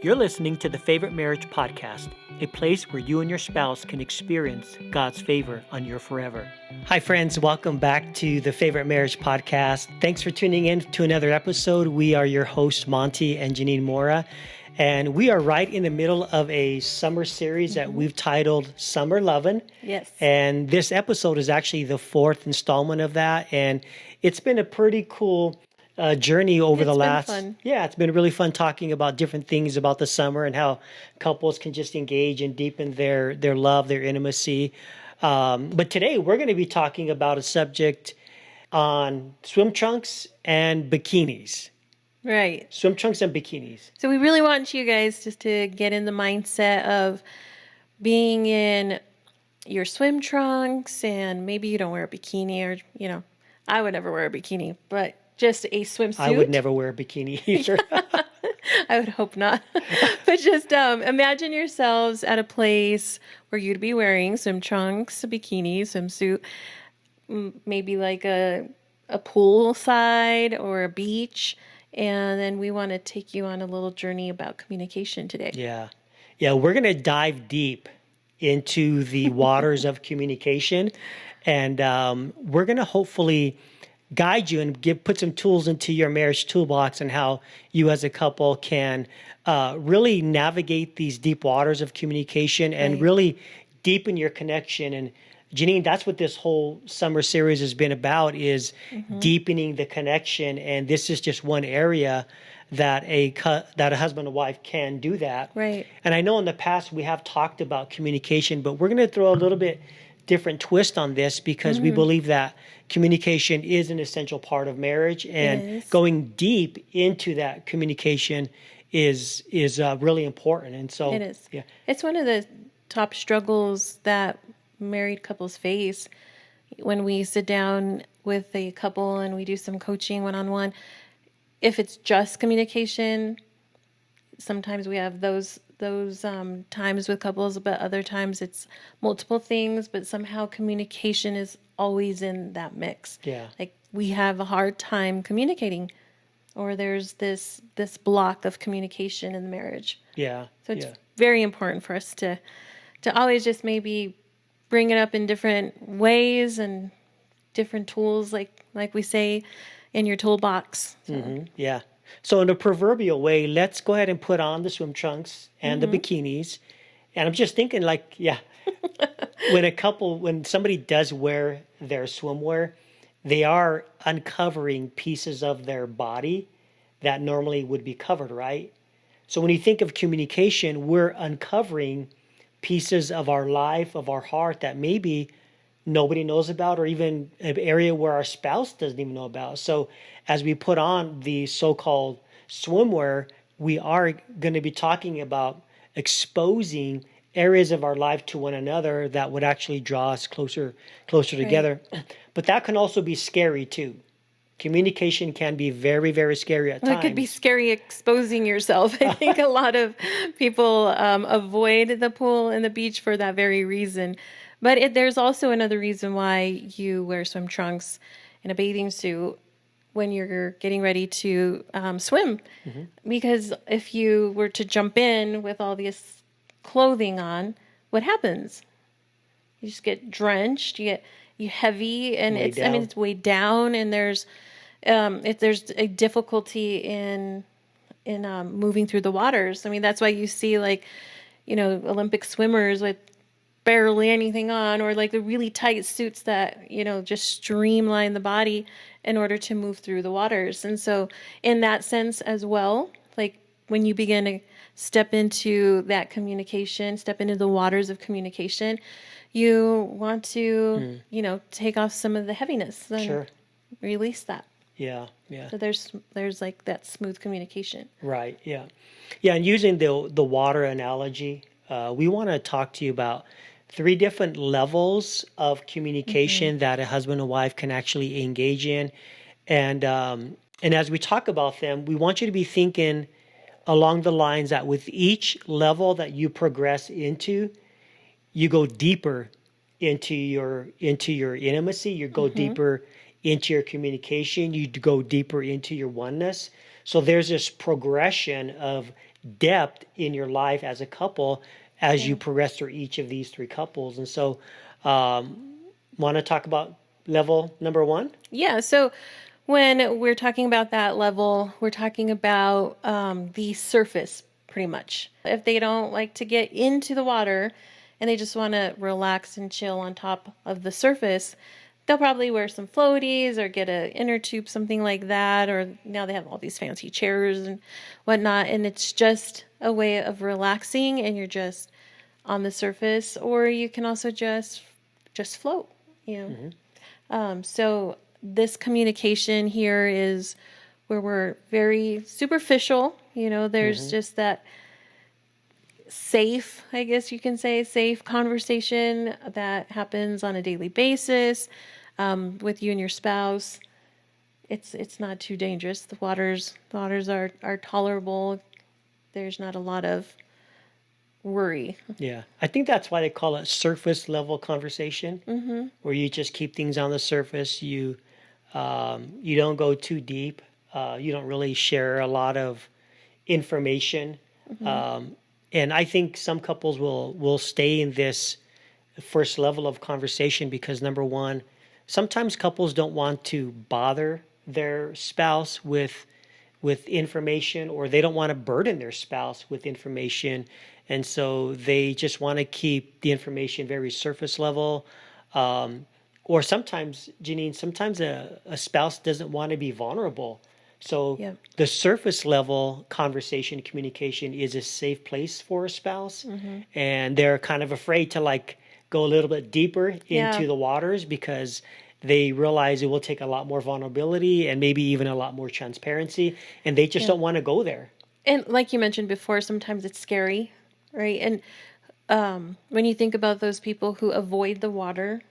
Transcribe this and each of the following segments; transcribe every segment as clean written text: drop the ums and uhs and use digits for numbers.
You're listening to the Favorite Marriage Podcast, a place where you and your spouse can experience God's favor on your forever. Hi, friends. Welcome back to the Favorite Marriage Podcast. Thanks for tuning in to another episode. We are your hosts, Monty and Jeannine Mora, and we are right in the middle of a summer series that we've titled Summer Lovin'. Yes. And this episode is actually the fourth installment of that, and it's been a pretty cool journey over the last. Fun. Yeah, it's been really fun talking about different things about the summer and how couples can just engage and deepen their love, their intimacy. But today we're going to be talking about a subject on swim trunks and bikinis. Right. Swim trunks and bikinis. So we really want you guys just to get in the mindset of being in your swim trunks, and maybe you don't wear a bikini, or, I would never wear a bikini, but just a swimsuit. I would never wear a bikini either. I would hope not. But just imagine yourselves at a place where you'd be wearing swim trunks, a bikini, swimsuit, maybe like a pool side or a beach. And then we want to take you on a little journey about communication today. Yeah, we're going to dive deep into the waters of communication. And we're going to hopefully guide you and put some tools into your marriage toolbox and how you as a couple can really navigate these deep waters of communication and really deepen your connection. And Jeannine, that's what this whole summer series has been about, is deepening the connection. And this is just one area that a husband and wife can do that. Right. And I know in the past we have talked about communication, but we're going to throw a little bit different twist on this because we believe that communication is an essential part of marriage, and going deep into that communication is really important. And so it is. Yeah. It's one of the top struggles that married couples face when we sit down with a couple and we do some coaching one-on-one. If it's just communication, sometimes we have those times with couples, but other times it's multiple things, but somehow communication is always in that mix. Yeah. Like we have a hard time communicating, or there's this block of communication in the marriage. Yeah. So it's very important for us to always just maybe bring it up in different ways and different tools, like we say, in your toolbox. So. Yeah. So in a proverbial way, let's go ahead and put on the swim trunks and the bikinis. And I'm just thinking when somebody does wear their swimwear, they are uncovering pieces of their body that normally would be covered, right? So when you think of communication, we're uncovering pieces of our life, of our heart that maybe nobody knows about, or even an area where our spouse doesn't even know about. So as we put on the so-called swimwear, we are going to be talking about exposing areas of our life to one another that would actually draw us closer together. But that can also be scary too. Communication can be very, very scary at times. It could be scary exposing yourself. I think a lot of people avoid the pool and the beach for that very reason. But there's also another reason why you wear swim trunks and a bathing suit when you're getting ready to swim. Because if you were to jump in with all this clothing on, what happens? You just get drenched, you heavy, and it's weighed down, and there's a difficulty in moving through the waters. I mean, that's why you see Olympic swimmers with barely anything on, or like the really tight suits that, just streamline the body in order to move through the waters. And so in that sense as well, like when you begin to step into that communication, step into the waters of communication, you want to, take off some of the heaviness and release that. Yeah. So there's like that smooth communication. Right. Yeah. And using the water analogy, we want to talk to you about 3 different levels of communication that a husband and wife can actually engage in. And as we talk about them, we want you to be thinking along the lines that with each level that you progress into, you go deeper into your intimacy, you go deeper into your communication, you go deeper into your oneness. So there's this progression of depth in your life as a couple as you progress through each of these three couples. And so, want to talk about level number one? Yeah. So when we're talking about that level, we're talking about the surface pretty much. If they don't like to get into the water and they just want to relax and chill on top of the surface, they'll probably wear some floaties or get a inner tube, something like that. Or now they have all these fancy chairs and whatnot. And it's just a way of relaxing and you're just on the surface. Or you can also just float, you know. So this communication here is where we're very superficial. You know, there's just that safe, I guess you can say, safe conversation that happens on a daily basis with you and your spouse. It's not too dangerous. The waters are tolerable. There's not a lot of worry. Yeah, I think that's why they call it surface level conversation, where you just keep things on the surface. You don't go too deep. You don't really share a lot of information. And I think some couples will stay in this first level of conversation because, number one, sometimes couples don't want to bother their spouse with information, or they don't want to burden their spouse with information, and so they just want to keep the information very surface level. Or sometimes, Jeannine, sometimes a spouse doesn't want to be vulnerable. So Yep. the surface level conversation, communication is a safe place for a spouse. And they're kind of afraid to like go a little bit deeper Yeah. into the waters because they realize it will take a lot more vulnerability and maybe even a lot more transparency. And they just don't want to go there. And like you mentioned before, sometimes it's scary, right? And when you think about those people who avoid the water,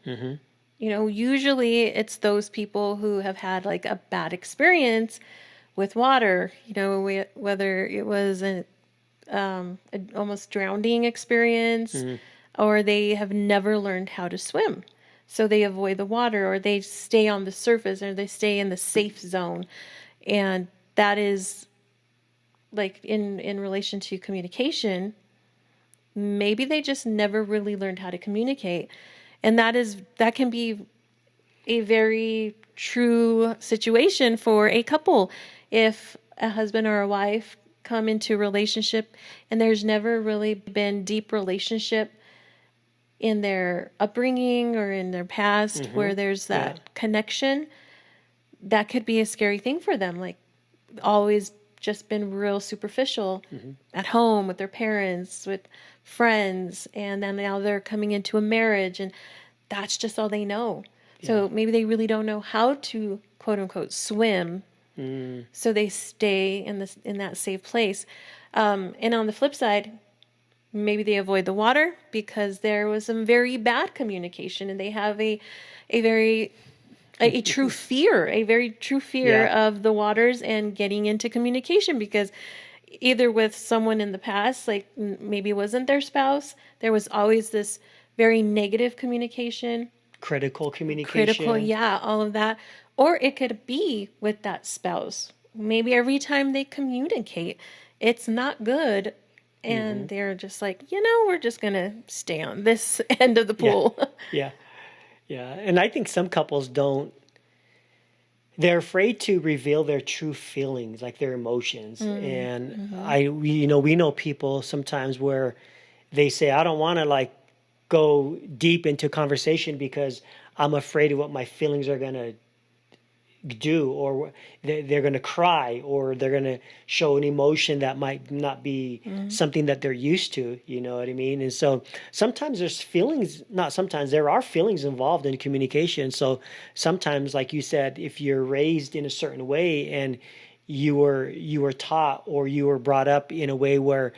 you know, usually it's those people who have had like a bad experience with water, you know, whether it was an almost drowning experience or they have never learned how to swim. So they avoid the water or they stay on the surface or they stay in the safe zone. And that is like in relation to communication, maybe they just never really learned how to communicate. And that can be a very true situation for a couple. If a husband or a wife come into a relationship and there's never really been deep relationship in their upbringing or in their past where there's that connection, that could be a scary thing for them. Like always just been real superficial at home with their parents, with friends, and then now they're coming into a marriage and that's just all they know. So maybe they really don't know how to quote unquote swim. So they stay in that safe place. And on the flip side, maybe they avoid the water because there was some very bad communication and they have a very true fear, a very true fear of the waters and getting into communication because either with someone in the past, like maybe it wasn't their spouse, there was always this very negative communication. Critical communication. All of that. Or it could be with that spouse. Maybe every time they communicate, it's not good. And they're just like, you know, we're just going to stay on this end of the pool. Yeah. And I think some couples they're afraid to reveal their true feelings, like their emotions. And we know people sometimes where they say, I don't want to like go deep into conversation because I'm afraid of what my feelings are going to do, or they're going to cry, or they're going to show an emotion that might not be something that they're used to, you know what I mean? And so sometimes there are feelings involved in communication. So sometimes, like you said, if you're raised in a certain way and you were taught or you were brought up in a way where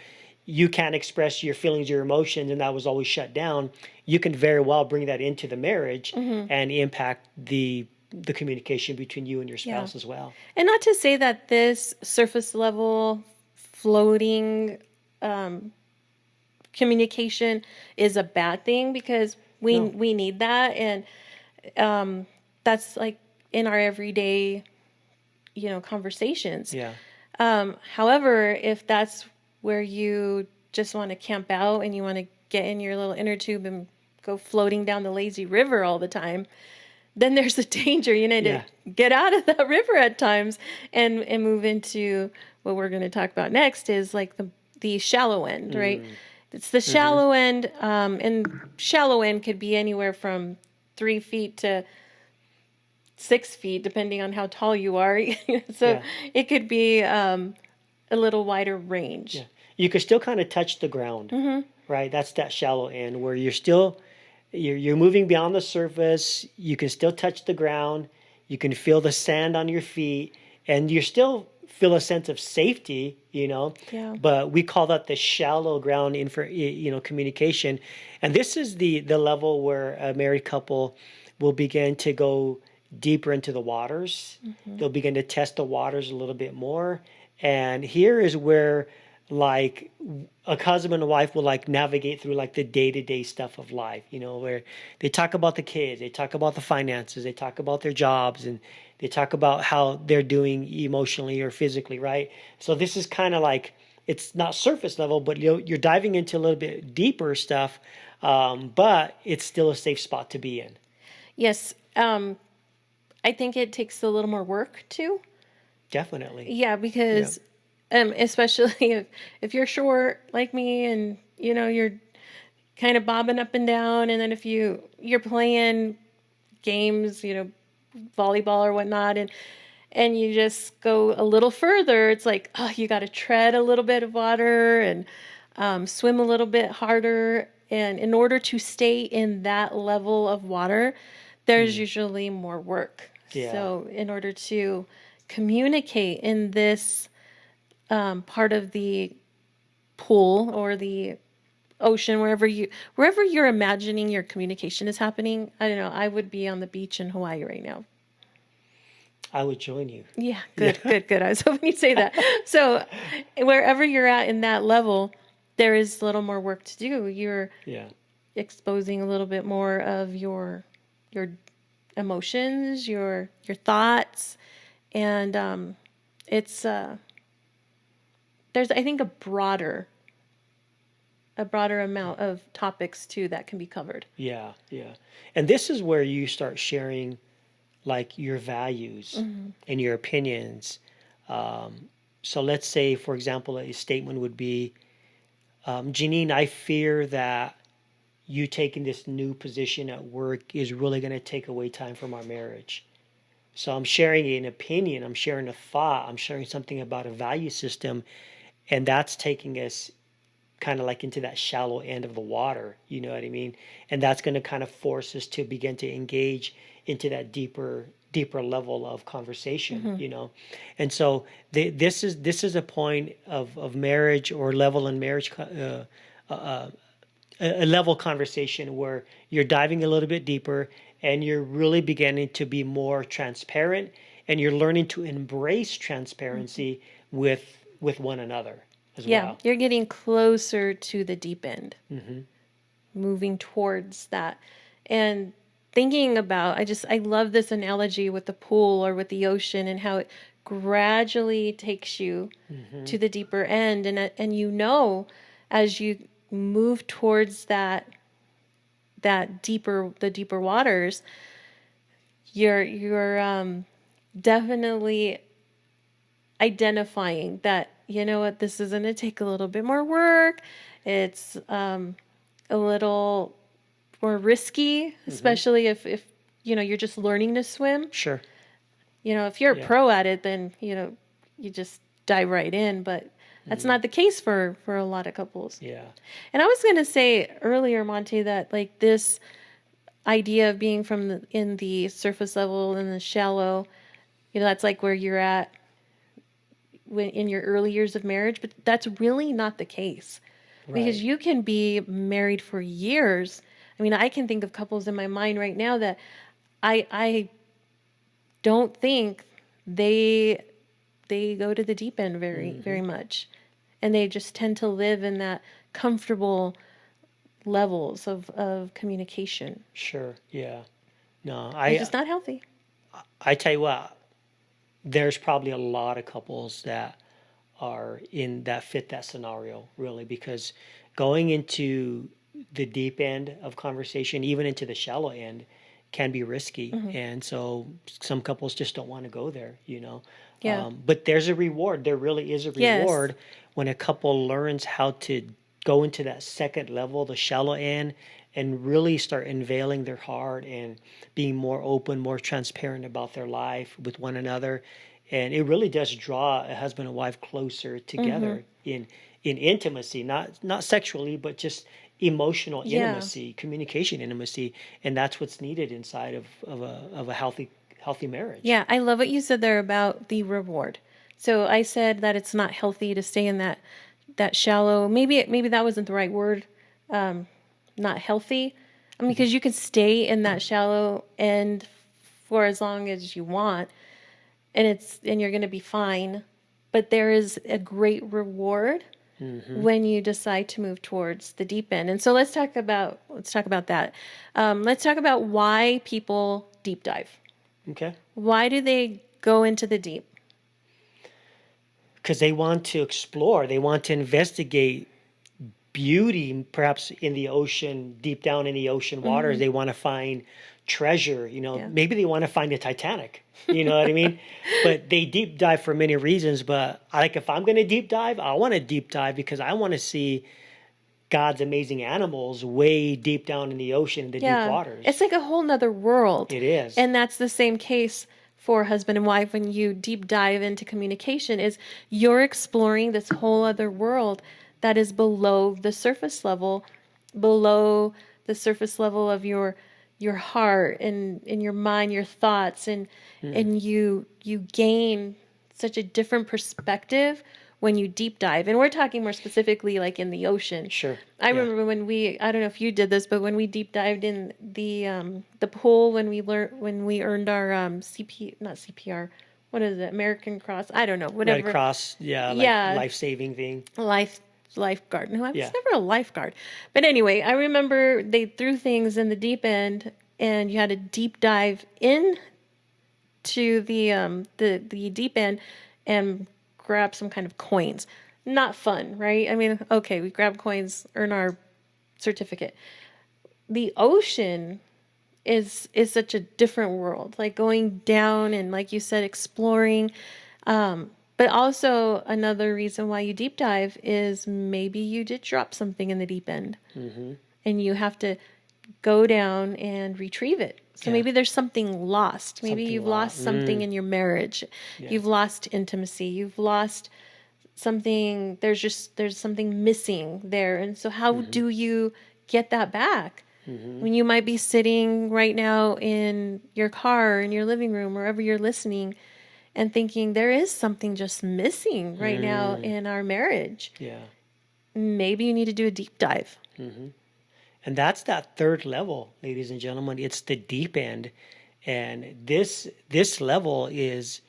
you can't express your feelings, your emotions, and that was always shut down, you can very well bring that into the marriage and impact the communication between you and your spouse as well. And not to say that this surface level floating communication is a bad thing, because we need that, and that's like in our everyday, conversations. Yeah. However, if that's where you just want to camp out and you want to get in your little inner tube and go floating down the lazy river all the time, then there's a danger. You need to get out of that river at times and move into what we're going to talk about next is like the shallow end, right? It's the shallow end, and shallow end could be anywhere from 3 feet to 6 feet, depending on how tall you are. So it could be a little wider range. Yeah. You can still kind of touch the ground, right? That's that shallow end where you're moving beyond the surface. You can still touch the ground. You can feel the sand on your feet, and you still feel a sense of safety, Yeah. But we call that the shallow ground communication. And this is the level where a married couple will begin to go deeper into the waters. They'll begin to test the waters a little bit more. And here is where like a husband and wife will like navigate through like the day-to-day stuff of life, where they talk about the kids, they talk about the finances, they talk about their jobs, and they talk about how they're doing emotionally or physically, right? So this is kind of like, it's not surface level, but you're diving into a little bit deeper stuff, but it's still a safe spot to be in. Yes. I think it takes a little more work too. Definitely. Yeah, because especially if you're short like me and you're kind of bobbing up and down, and then if you're playing games, volleyball or whatnot, and you just go a little further, it's like, oh, you got to tread a little bit of water and swim a little bit harder, and in order to stay in that level of water, there's usually more work. So in order to communicate in this part of the pool or the ocean, wherever you're imagining your communication is happening. I don't know. I would be on the beach in Hawaii right now. I would join you. Yeah, good. I was hoping you'd say that. So wherever you're at in that level, there is a little more work to do. You're exposing a little bit more of your emotions, your thoughts, and it's there's, I think, a broader amount of topics too that can be covered. Yeah. And this is where you start sharing like your values and your opinions. So let's say, for example, a statement would be, Jeannine, I fear that you taking this new position at work is really going to take away time from our marriage. So I'm sharing an opinion, I'm sharing a thought, I'm sharing something about a value system, and that's taking us kind of like into that shallow end of the water, you know what I mean? And that's going to kind of force us to begin to engage into that deeper level of conversation, And so this is a point of marriage or level in marriage, a level conversation where you're diving a little bit deeper and you're really beginning to be more transparent, and you're learning to embrace transparency with one another as well. Yeah, you're getting closer to the deep end, moving towards that. And thinking about, I love this analogy with the pool or with the ocean and how it gradually takes you to the deeper end. And as you move towards the deeper waters, you're definitely identifying that, you know what, this is going to take a little bit more work. It's a little more risky, especially if you're just learning to swim. Sure. If you're a pro at it, then you just dive right in, but that's not the case for a lot of couples. Yeah. And I was going to say earlier, Monty, that like this idea of being in the surface level and the shallow, that's like where you're at in your early years of marriage, but that's really not the case. Right. Because you can be married for years. I mean, I can think of couples in my mind right now that I don't think they go to the deep end very much. And they just tend to live in that comfortable levels of communication. Sure. Yeah. No, it's just not healthy. I tell you what, there's probably a lot of couples that are in that fit that scenario really, because going into the deep end of conversation, even into the shallow end, can be risky. Hmm. And so some couples just don't want to go there, you know. Yeah. But there's a reward. There really is a Yes. reward when a couple learns how to go into that second level, the shallow end, and really start unveiling their heart and being more open, more transparent about their life with one another. And it really does draw a husband and wife closer Hmm. together in intimacy, not sexually, but just emotional Yeah. intimacy, communication intimacy, and that's what's needed inside of a healthy marriage. Yeah, I love what you said there about the reward. So I said that it's not healthy to stay in that shallow. Maybe that wasn't the right word. Not healthy. I mean, because you can stay in that shallow end for as long as you want, and you're going to be fine. But there is a great reward when you decide to move towards the deep end. And so let's talk about that. Let's talk about why people deep dive. Okay. Why do they go into the deep? Because they want to explore, they want to investigate beauty, perhaps in the ocean, deep down in the ocean waters. They want to find treasure, you know, Yeah. maybe they want to find the Titanic, you know what I mean? But they deep dive for many reasons. But like, if I'm going to deep dive, I want to deep dive because I want to see God's amazing animals way deep down in the ocean, in the deep Yeah. waters. It's like a whole nother world. It is. And that's the same case for husband and wife when you deep dive into communication is you're exploring this whole other world that is below the surface level, below the surface level of your heart and in your mind, your thoughts, and you gain such a different perspective when you deep dive. And we're talking more specifically like in the ocean. Sure. I Yeah. remember I don't know if you did this, but when we deep dived in the pool when we earned our not CPR, what is it, American Cross, I don't know, Red whatever. Cross, yeah, like Yeah. life-saving thing. Lifeguard. No, I was Yeah. never a lifeguard. But anyway, I remember they threw things in the deep end, and you had to deep dive in to the deep end and grab some kind of coins. Not fun, right? I mean, okay, we grab coins, earn our certificate. The ocean is such a different world. Like going down and, like you said, exploring. But also another reason why you deep dive is maybe you did drop something in the deep end, and you have to go down and retrieve it. So Yeah. maybe there's something lost. Maybe Something you've lost something in your marriage. Yeah. You've lost intimacy. You've lost something. There's something missing there. And so how do you get that back? When you might be sitting right now in your car, in your living room, wherever you're listening, and thinking there is something just missing right now in our marriage. Yeah. Maybe you need to do a deep dive. And that's that third level, ladies and gentlemen. It's the deep end. And this level it's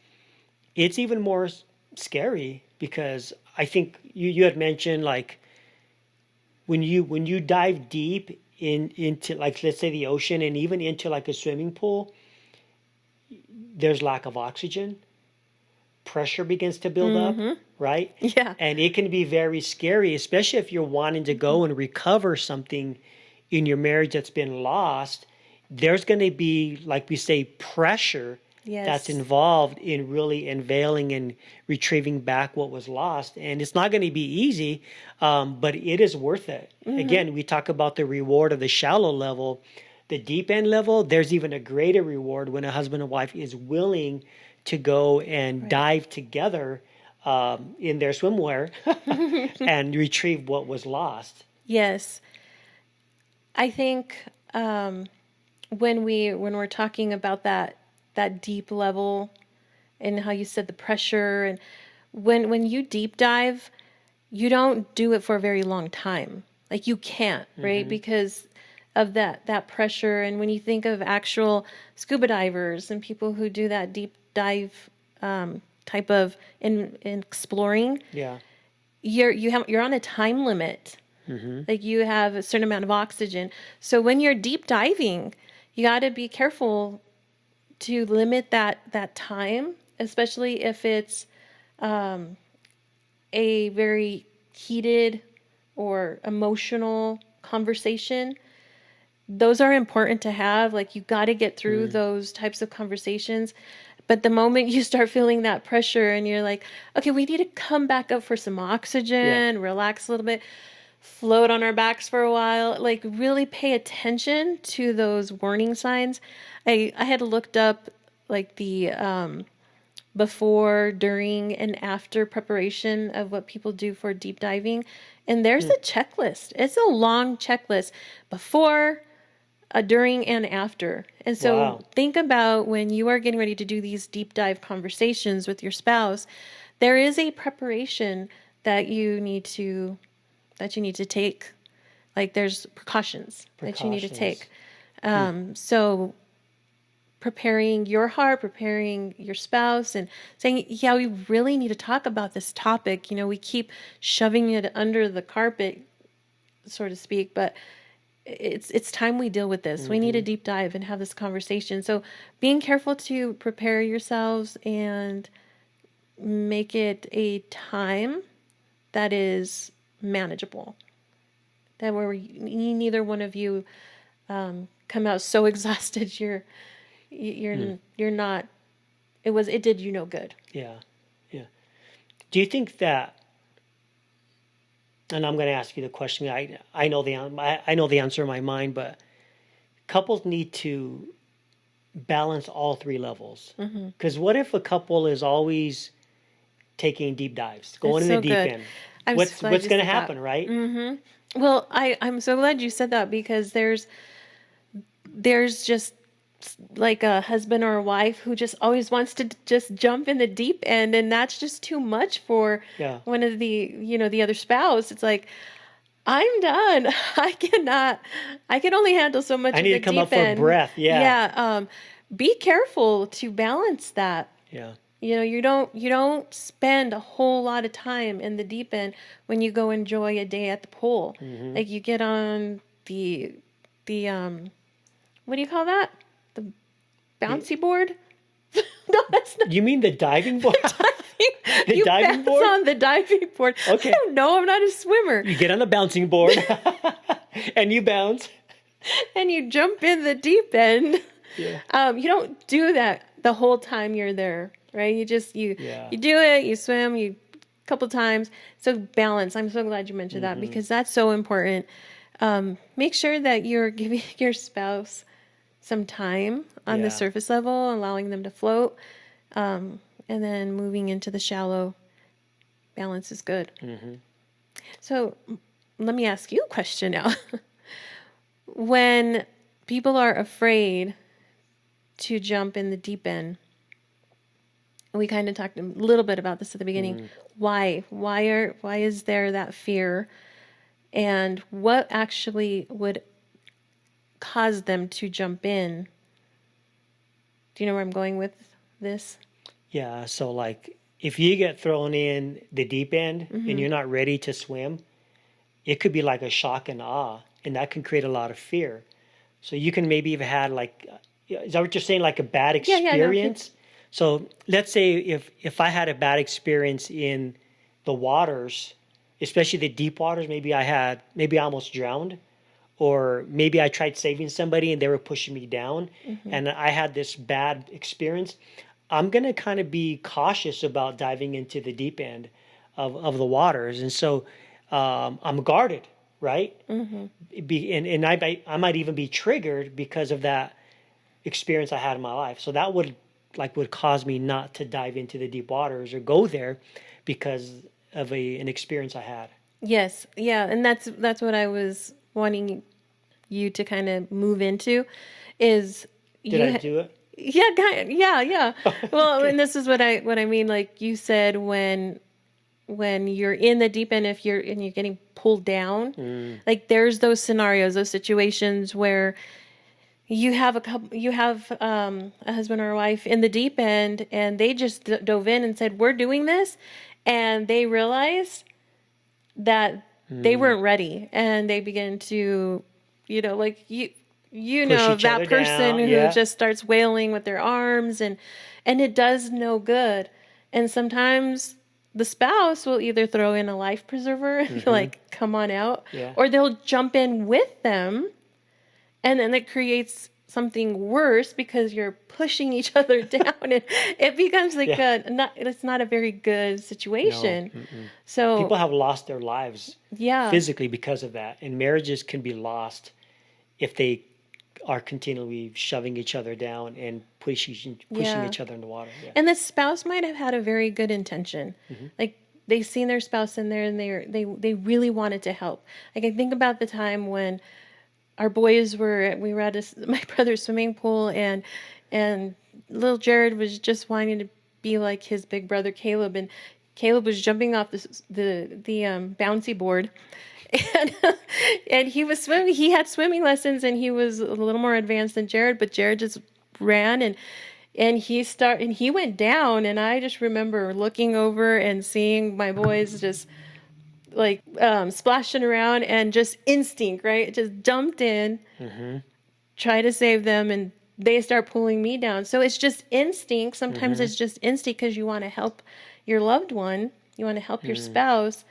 even more scary because I think you had mentioned, like, when you dive deep into, like, let's say the ocean and even into like a swimming pool, there's lack of oxygen. Pressure begins to build up, right? Yeah. And it can be very scary, especially if you're wanting to go and recover something in your marriage that's been lost. There's going to be, like we say, pressure that's Yes. involved in really unveiling and retrieving back what was lost. And it's not going to be easy, but it is worth it. Again, we talk about the reward of the shallow level. The deep end level, there's even a greater reward when a husband and wife is willing to go and dive together in their swimwear and retrieve what was lost. Yes. I think when we're talking about that deep level and how you said the pressure, and when you deep dive, you don't do it for a very long time. Like you can't, right? Because of that pressure. And when you think of actual scuba divers and people who do that deep dive type of in exploring, Yeah. you're on a time limit. Like you have a certain amount of oxygen. So when you're deep diving, you got to be careful to limit that time, especially if it's a very heated or emotional conversation, those are important to have. Like, you got to get through those types of conversations. But the moment you start feeling that pressure and you're like, okay, we need to come back up for some oxygen, relax a little bit, float on our backs for a while, like really pay attention to those warning signs. I had looked up like the before, during, and after preparation of what people do for deep diving. And there's a checklist. It's a long checklist before, during, and after. And so think about when you are getting ready to do these deep dive conversations with your spouse, there is a preparation that you need to take. Like, there's precautions that you need to take. So preparing your heart, preparing your spouse, and saying, yeah, we really need to talk about this topic. You know, we keep shoving it under the carpet, so to speak, but it's time we deal with this. We need a deep dive and have this conversation. So being careful to prepare yourselves and make it a time that is manageable. That where neither one of you come out so exhausted you're not. It did you no good. Yeah. Do you think that? And I'm going to ask you the question. I know the answer in my mind, but couples need to balance all three levels. Because what if a couple is always taking deep dives, going in the deep end? What's going to happen, right? Well, I'm so glad you said that, because there's just like a husband or a wife who just always wants to just jump in the deep end, and that's just too much for one of the other spouse. It's like, I'm done. I can only handle so much. I need to come up for breath. Be careful to balance that. You don't spend a whole lot of time in the deep end when you go enjoy a day at the pool. Like, you get on the what do you call that? The bouncy board? No, that's not. You mean the diving board? You diving board? On the diving board. Okay. I don't know. I'm not a swimmer. You get on the bouncing board and you bounce. And you jump in the deep end. You don't do that the whole time you're there, right? You just, you do it, you swim, a couple times. So balance. I'm so glad you mentioned that, because that's so important. Make sure that you're giving your spouse some time on the surface level, allowing them to float, and then moving into the shallow. Balance is good. So let me ask you a question now. When people are afraid to jump in the deep end, we kind of talked a little bit about this at the beginning. Why is there that fear, and what actually would cause them to jump in? Do you know where I'm going with this? Yeah. So, like, if you get thrown in the deep end and you're not ready to swim, it could be like a shock and awe, and that can create a lot of fear. So you can maybe have had, like, is that what you're saying? Like a bad experience? So let's say if I had a bad experience in the waters, especially the deep waters, maybe I almost drowned, or maybe I tried saving somebody and they were pushing me down, and I had this bad experience. I'm going to kind of be cautious about diving into the deep end of the waters. And so I'm guarded, right? And I might even be triggered because of that experience I had in my life. So that would cause me not to dive into the deep waters or go there because of an experience I had. Yes. Yeah. And that's what I was wanting you to kind of move into is. Did I do it? Yeah. Yeah. Well, okay. And this is what I mean. Like you said, when you're in the deep end, if you're getting pulled down, like there's those scenarios, those situations where you have a husband or a wife in the deep end, and they just dove in and said, "We're doing this," and they realized that they weren't ready, and they begin to, like that person who just starts wailing with their arms, and it does no good. And sometimes the spouse will either throw in a life preserver and be like, come on out, Yeah. or they'll jump in with them. And then it creates something worse because you're pushing each other down, and it becomes like it's not a very good situation. No. So People have lost their lives yeah, physically because of that. And marriages can be lost if they are continually shoving each other down and pushing Yeah. each other in the water. Yeah. and the spouse might have had a very good intention, like they seen their spouse in there and they really wanted to help. Like I think about the time when our boys we were at my brother's swimming pool, and little Jared was just wanting to be like his big brother Caleb, and Caleb was jumping off the bouncy board, and and he was swimming. He had swimming lessons, and he was a little more advanced than Jared, but Jared just ran, and he went down, and I just remember looking over and seeing my boys just like splashing around, and just instinct, right? It just dumped in, try to save them, and they start pulling me down. So it's just instinct. Sometimes it's just instinct because you want to help your loved one, you want to help your spouse,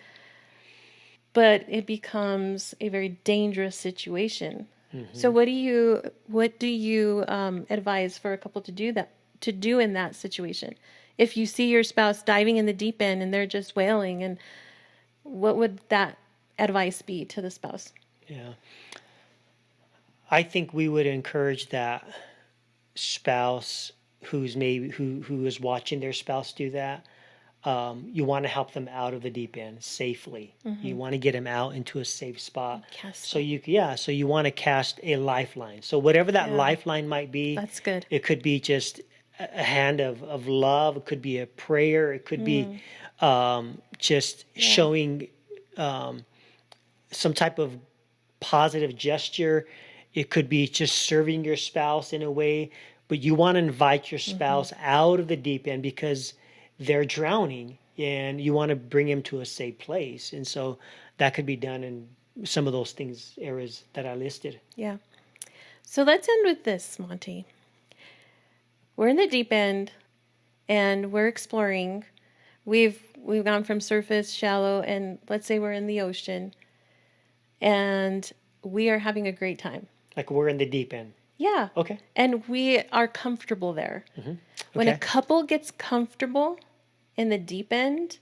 but it becomes a very dangerous situation. So what do you advise for a couple to do in that situation? If you see your spouse diving in the deep end and they're just wailing, and what would that advice be to the spouse? Yeah. I think we would encourage that spouse who is watching their spouse do that. You want to help them out of the deep end safely. You want to get them out into a safe spot. So you want to cast a lifeline. So whatever that lifeline might be, That's good. it could be just a hand of love. It could be a prayer. It could be just showing some type of positive gesture. It could be just serving your spouse in a way, but you want to invite your spouse out of the deep end because they're drowning, and you want to bring him to a safe place. And so that could be done in some of those areas that I listed. Yeah. So let's end with this, Monty. We're in the deep end and we're exploring. We've gone from surface, shallow, and let's say we're in the ocean, and we are having a great time. Like we're in the deep end. Yeah. Okay. And we are comfortable there. When a couple gets comfortable in the deep end,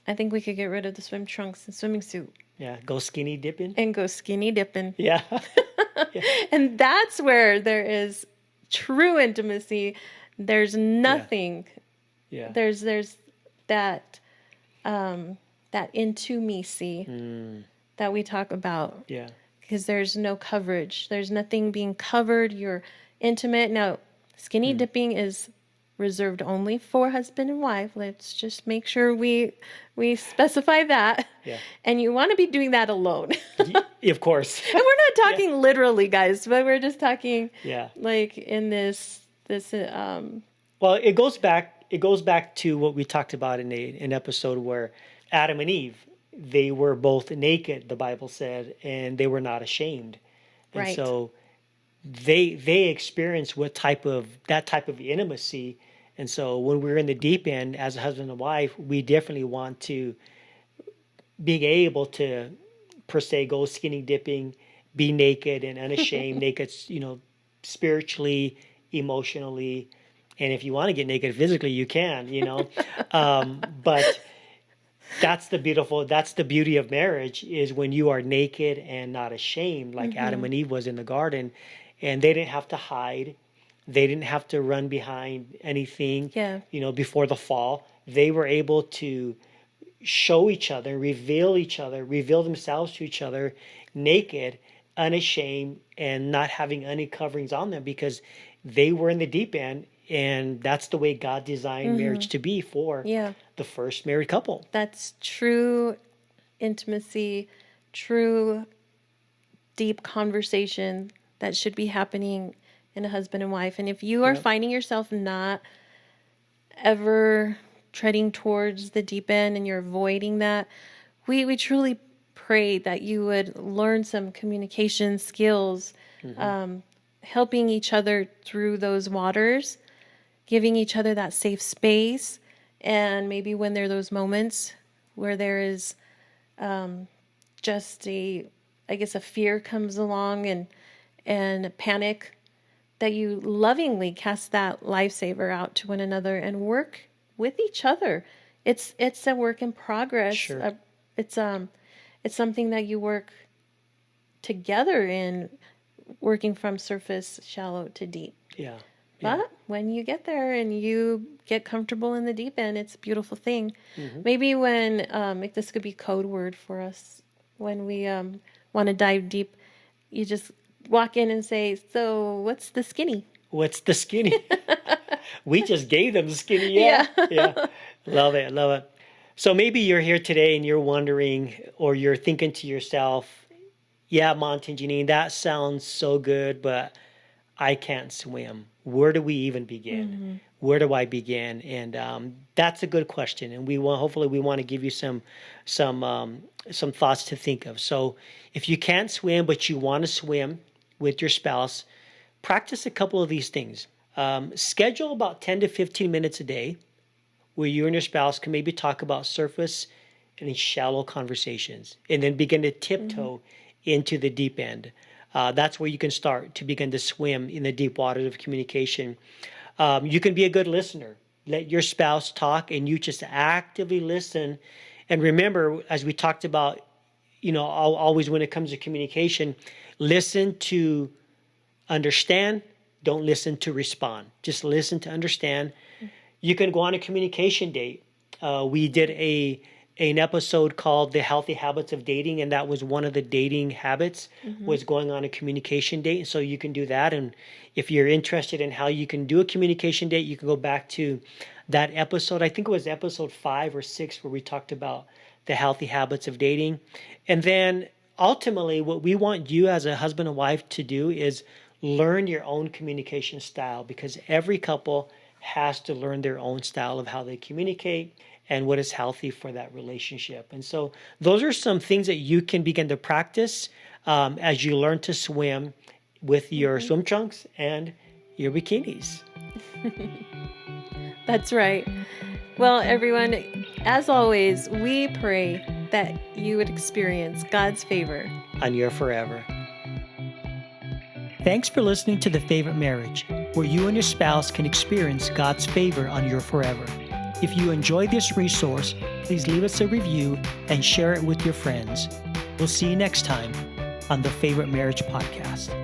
I think we could get rid of the swim trunks and swimming suit. Yeah. Go skinny dipping. And go skinny dipping. Yeah. And that's where there is true intimacy. There's nothing. Yeah. There's that that intimacy that we talk about. Yeah. Because there's no coverage. There's nothing being covered. You're intimate. Now, skinny dipping is reserved only for husband and wife. Let's just make sure we specify that. Yeah. And you want to be doing that alone. Of course. And we're not talking literally, guys, but we're just talking like in this well, it goes back to what we talked about in an episode where Adam and Eve, they were both naked, the Bible said, and they were not ashamed. And so they experienced that type of intimacy. And so when we're in the deep end as a husband and wife, we definitely want to being able to, per se, go skinny dipping, be naked and unashamed, naked, spiritually, emotionally. And if you want to get naked physically, you can, but that's the beauty of marriage, is when you are naked and not ashamed, like Adam and Eve was in the garden, and they didn't have to hide. They didn't have to run behind anything, before the fall. They were able to show each other, reveal themselves to each other naked, unashamed, and not having any coverings on them because they were in the deep end. And that's the way God designed marriage to be for the first married couple. That's true intimacy, true deep conversation that should be happening in a husband and wife. And if you are finding yourself not ever treading towards the deep end and you're avoiding that, we truly pray that you would learn some communication skills, helping each other through those waters, giving each other that safe space, And maybe when there are those moments where there is just a fear comes along and a panic, that you lovingly cast that lifesaver out to one another and work with each other. It's a work in progress. Sure. It's something that you work together in, working from surface, shallow to deep. Yeah. But when you get there and you get comfortable in the deep end, it's a beautiful thing. Maybe when, this could be code word for us, when we want to dive deep, you just walk in and say, so what's the skinny? What's the skinny? We just gave them the skinny. Yeah. Yeah. Love it. Love it. So maybe you're here today and you're wondering, or you're thinking to yourself, yeah, Monty and Jeannine, that sounds so good, but I can't swim. Where do we even begin? Where do I begin? And that's a good question. And hopefully we want to give you some thoughts to think of. So if you can't swim, but you want to swim with your spouse, practice a couple of these things. Schedule about 10 to 15 minutes a day where you and your spouse can maybe talk about surface and shallow conversations, and then begin to tiptoe into the deep end. That's where you can start to begin to swim in the deep waters of communication. You can be a good listener. Let your spouse talk and you just actively listen. And remember, as we talked about, always when it comes to communication, listen to understand. Don't listen to respond. Just listen to understand. You can go on a communication date. We did an episode called The Healthy Habits of Dating, and that was one of the dating habits was going on a communication date. And so you can do that. And if you're interested in how you can do a communication date, you can go back to that episode. I think it was episode 5 or 6 where we talked about the healthy habits of dating. And then ultimately what we want you as a husband and wife to do is learn your own communication style, because every couple has to learn their own style of how they communicate and what is healthy for that relationship. And so those are some things that you can begin to practice as you learn to swim with your swim trunks and your bikinis. That's right. Well, everyone, as always, we pray that you would experience God's favor on your forever. Thanks for listening to The Favorite Marriage, where you and your spouse can experience God's favor on your forever. If you enjoyed this resource, please leave us a review and share it with your friends. We'll see you next time on The Favorite Marriage Podcast.